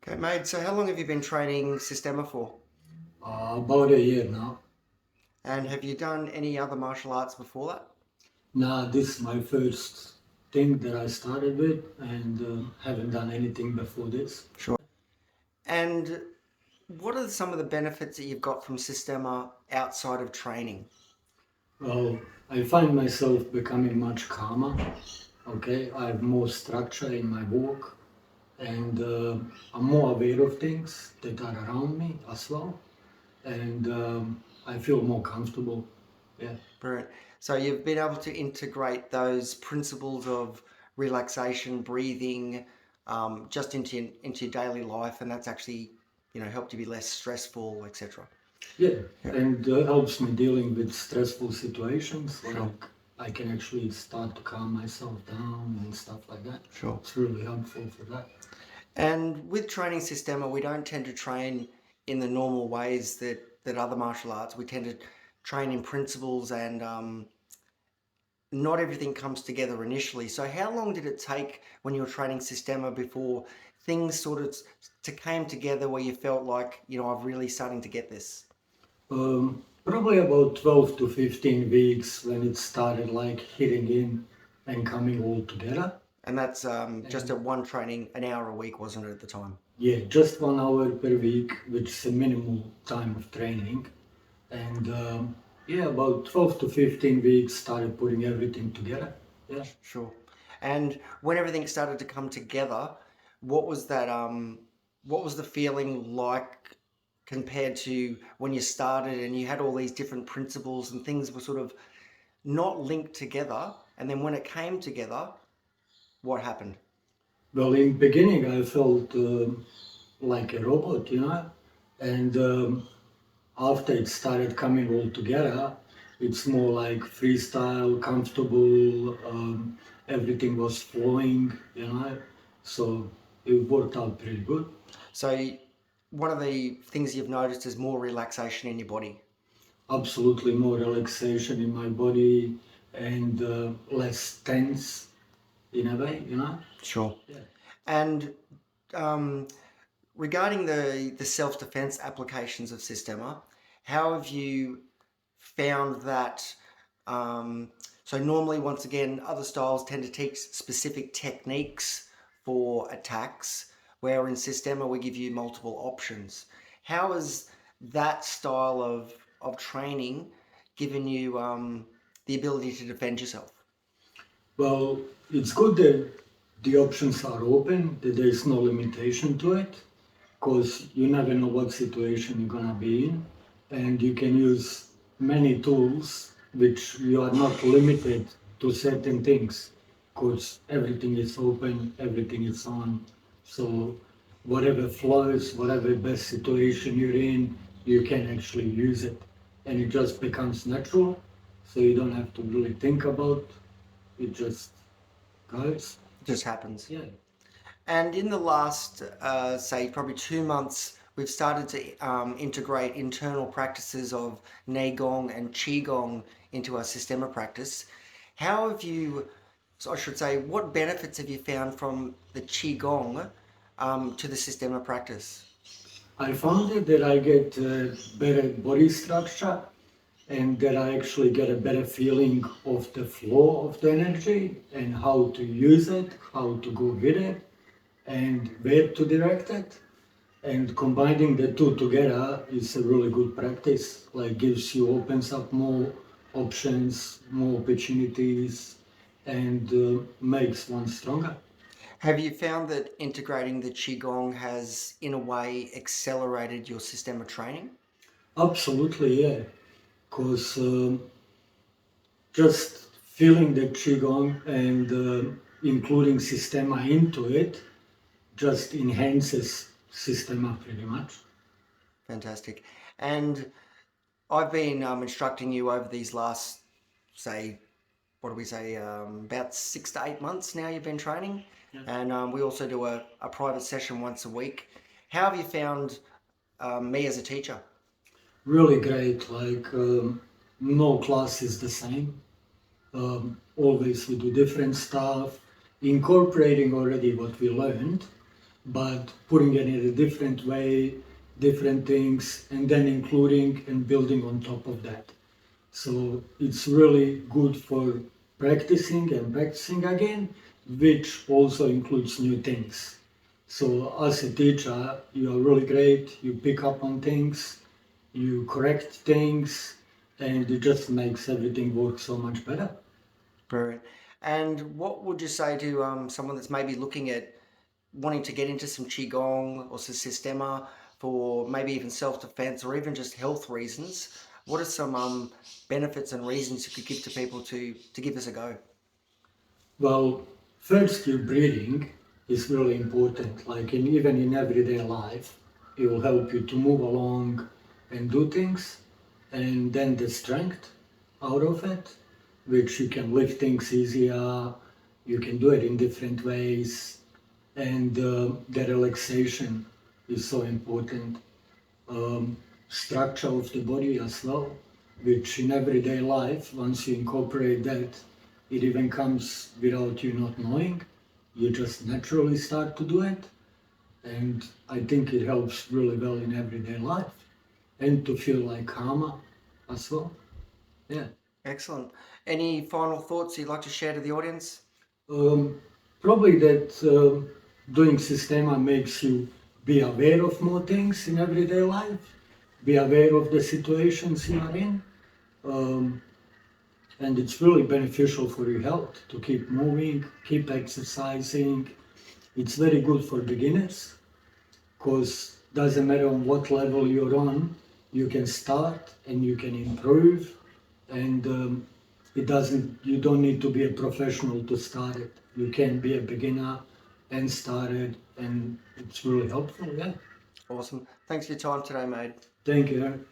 Okay, Maid, so how long have you been training Systema for? About a year now. And have you done any other martial arts before that? Now, this is my first thing that I started with, and haven't done anything before this. Sure. And what are some of the benefits that you've got from Systema outside of training? Well, I find myself becoming much calmer. Okay, I have more structure in my walk, and I'm more aware of things that are around me as well, and I feel more comfortable. Yeah. Brilliant. So you've been able to integrate those principles of relaxation, breathing, just into your daily life, and that's actually, helped you be less stressful, etc. Yeah, Yeah, and helps me dealing with stressful situations. sure, Like I can actually start to calm myself down and stuff like that. sure. It's really helpful for that. And with training Systema, we don't tend to train in the normal ways that other martial arts. We tend to train in principles, and not everything comes together initially. So how long did it take when you were training Systema before things sort of came together where you felt like, I'm really starting to get this? Probably about 12 to 15 weeks when it started like hitting in and coming all together. And that's just And at one training, an hour a week, wasn't it, at the time? yeah, just 1 hour per week, which is a minimal time of training. And yeah, about 12 to 15 weeks started putting everything together. Yeah. Sure. And when everything started to come together, what was that what was the feeling like compared to when you started and you had all these different principles and things were sort of not linked together, and then when it came together, what happened? Well, in beginning, I felt like a robot, and after it started coming all together, it's more like freestyle, comfortable. Everything was flowing. So it worked out pretty good. So one of the things you've noticed is more relaxation in your body. Absolutely more relaxation in my body and less tense in a way. Sure. Yeah. And um, regarding the self-defense applications of Systema, how have you found that? Um, so normally, once again, other styles tend to teach specific techniques for attacks, where in Systema we give you multiple options. How has that style of training given you the ability to defend yourself? Well, it's good that the options are open, that there is no limitation to it, because you never know what situation you're gonna be in, and you can use many tools which you are not limited to certain things, because everything is open, everything is on. So whatever flows, whatever best situation you're in, you can actually use it, and it just becomes natural. So you don't have to really think about it; just goes. It just happens. Yeah. And in the last, say, probably 2 months, we've started to integrate internal practices of Neigong and Qigong into our Systema practice. How have you, so I should say, what benefits have you found from the Qigong to the Systema practice? I found it that I get better body structure and that I actually get a better feeling of the flow of the energy and how to use it, how to go with it, and where to direct it. And combining the two together is a really good practice. Like gives you opens up more options, more opportunities, and makes one stronger. Have you found that integrating the Qigong has, in a way, accelerated your Systema training? Absolutely, yeah. Because just feeling the qigong and including Systema into it just enhances Systema pretty much. Fantastic. And I've been instructing you over these last, say, what do we say, about 6 to 8 months now you've been training. Yeah. And we also do a private session once a week. How have you found me as a teacher? Really great. Like no class is the same. Always we do different stuff, incorporating already what we learned, but putting it in a different way, different things, and then including and building on top of that. So it's really good for practicing and practicing again, which also includes new things. So as a teacher, you are really great. You pick up on things, you correct things, and it just makes everything work so much better. Brilliant. And what would you say to someone that's maybe looking at wanting to get into some Qigong or some Systema for maybe even self-defense or even just health reasons? What are some benefits and reasons you could give to people to give this a go? Well, first, your breathing is really important. Like even in everyday life, it will help you to move along and do things, and then the strength out of it, which you can lift things easier. You can do it in different ways, and the relaxation is so important. Structure of the body as well, which in everyday life, once you incorporate that, it even comes without you not knowing. You just naturally start to do it. And I think it helps really well in everyday life and to feel like calmer as well. Yeah. Excellent. Any final thoughts you'd like to share to the audience? Um, Probably that doing Systema makes you be aware of more things in everyday life, be aware of the situations you are in, um, and it's really beneficial for your health to keep moving, keep exercising. It's very good for beginners because doesn't matter on what level you're on, you can start and you can improve, and you don't need to be a professional to start it. You can be a beginner and start it, and it's really helpful. Yeah. Awesome. Thanks for your time today, mate. Thank you.